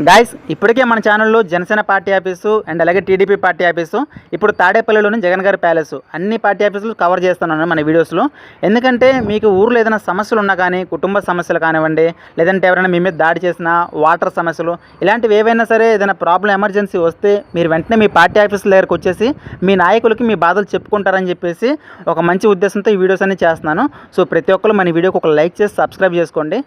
Guys ఇప్పటికే మన ఛానల్లో జనసేన పార్టీ ఆఫీసు అండ్ అలాగే టీడీపీ పార్టీ ఆఫీసు, ఇప్పుడు తాడేపల్లిలోని జగన్ గారి ప్యాలెస్ అన్ని పార్టీ ఆఫీసులు కవర్ చేస్తున్నాను మన వీడియోస్లో. ఎందుకంటే మీకు ఊర్లో ఏదైనా సమస్యలు ఉన్నా కానీ, కుటుంబ సమస్యలు కానివ్వండి, లేదంటే ఎవరైనా మీ మీద దాడి చేసిన వాటర్ సమస్యలు, ఇలాంటివి ఏవైనా సరే ఏదైనా ప్రాబ్లం ఎమర్జెన్సీ వస్తే మీరు వెంటనే మీ పార్టీ ఆఫీసుల దగ్గరకు వచ్చేసి మీ నాయకులకి మీ బాధలు చెప్పుకుంటారని చెప్పేసి ఒక మంచి ఉద్దేశంతో ఈ వీడియోస్ అన్ని చేస్తున్నాను. సో ప్రతి ఒక్కరు మన వీడియోకి ఒక లైక్ చేసి సబ్స్క్రైబ్ చేసుకోండి.